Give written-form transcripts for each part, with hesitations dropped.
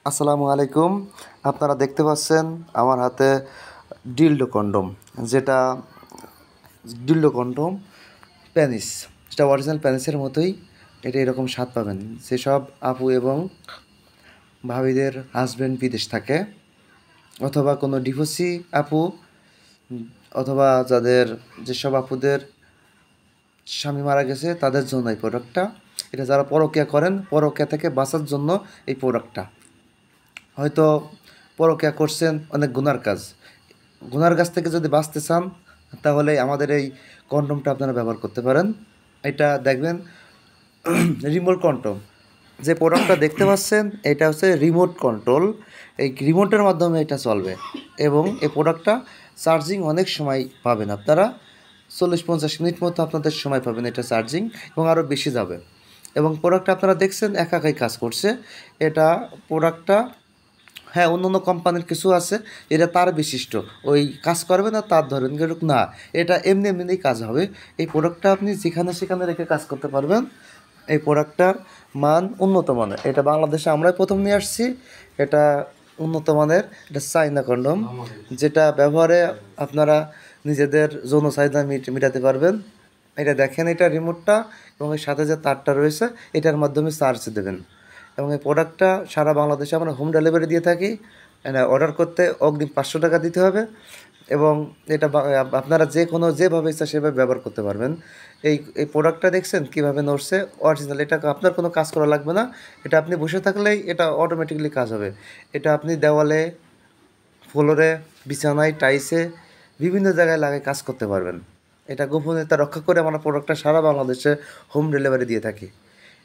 আসসালামু আলাইকুম। আপনারা দেখতে পাচ্ছেন আমার হাতে ডিলডো কন্ডোম, যেটা ডিলডো কন্ডোম প্যানিস, যেটা অরিজিনাল প্যানিসের মতোই। এটা এরকম স্বাদ পাবেন। যেসব আপু এবং ভাবিদের হাজব্যান্ড বিদেশ থাকে, অথবা কোনো ডিভোর্সি আপু, অথবা যেসব আপুদের স্বামী মারা গেছে তাদের জন্য এই প্রোডাক্টটা। এটা যারা পরকীয়া করেন, পরকীয়া থেকে বাঁচার জন্য এই প্রোডাক্টটা। হয়তো পরকীয়া করছেন, অনেক গুনার কাজ, গুনার কাছ থেকে যদি বাঁচতে চান তাহলে আমাদের এই কন্ডোমটা আপনারা ব্যবহার করতে পারেন। এটা দেখবেন রিমোট কন্ট্রোল, যে প্রোডাক্টটা দেখতে পাচ্ছেন এটা হচ্ছে রিমোট কন্ট্রোল। এই রিমোটের মাধ্যমে এটা চলবে এবং এই প্রোডাক্টটা চার্জিং অনেক সময় পাবেন আপনারা। 40-50 মিনিট মতো আপনাদের সময় পাবেন এটা চার্জিং, এবং আরও বেশি যাবে। এবং প্রোডাক্টটা আপনারা দেখছেন একাই কাজ করছে। এটা প্রোডাক্টটা, হ্যাঁ, অন্য অন্য কোম্পানির কিছু আছে, এটা তার বিশিষ্ট, ওই কাজ করবে না তার ধরেন এরকম না, এটা এমনি এমনিই কাজ হবে। এই প্রোডাক্টটা আপনি যেখানে সেখানে রেখে কাজ করতে পারবেন। এই প্রোডাক্টটার মান উন্নত মানের। এটা বাংলাদেশে আমরাই প্রথম নিয়ে আসছি। এটা উন্নত মানের, এটা চাইনা কন্ডোম, যেটা ব্যবহারে আপনারা নিজেদের যৌন চাহিদা মেটাতে পারবেন। এটা দেখেন, এটা রিমোটটা এবং এর সাথে যে তারটা রয়েছে এটার মাধ্যমে চার্জ দেবেন। এবং এই প্রোডাক্টটা সারা বাংলাদেশে আমরা হোম ডেলিভারি দিয়ে থাকি। এটা অর্ডার করতে অগ্রিম 500 টাকা দিতে হবে, এবং এটা আপনারা যেভাবে ইচ্ছা সেভাবে ব্যবহার করতে পারবেন। এই প্রোডাক্টটা দেখছেন কীভাবে নড়ছে, অরিজিনাল। এটা আপনার কোনো কাজ করা লাগবে না। এটা আপনি বসে থাকলেই এটা অটোমেটিক্যালি কাজ হবে। এটা আপনি দেওয়ালে, ফ্লোরে, বিছানায়, টাইসে, বিভিন্ন জায়গায় লাগিয়ে কাজ করতে পারবেন। এটা গোপনীয়তা রক্ষা করে আমরা প্রোডাক্টটা সারা বাংলাদেশে হোম ডেলিভারি দিয়ে থাকি।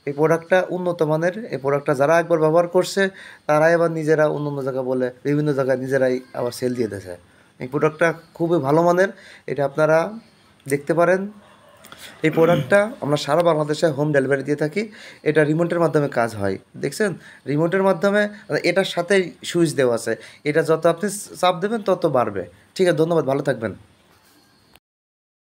এই প্রোডাক্টটা উন্নত মানের। এই প্রোডাক্টটা যারা একবার ব্যবহার করছে তারাই আবার নিজেরা অন্য অন্য জায়গায় বলে, বিভিন্ন জায়গায় নিজেরাই আবার সেল দিয়ে দিয়েছে। এই প্রোডাক্টটা খুবই ভালো মানের, এটা আপনারা দেখতে পারেন। এই প্রোডাক্টটা আমরা সারা বাংলাদেশে হোম ডেলিভারি দিয়ে থাকি। এটা রিমোটের মাধ্যমে কাজ হয়, দেখছেন, রিমোটের মাধ্যমে। এটার সাথে সুইচ দেওয়া আছে, এটা যত আপনি চাপ দেবেন তত বাড়বে। ঠিক আছে, ধন্যবাদ, ভালো থাকবেন।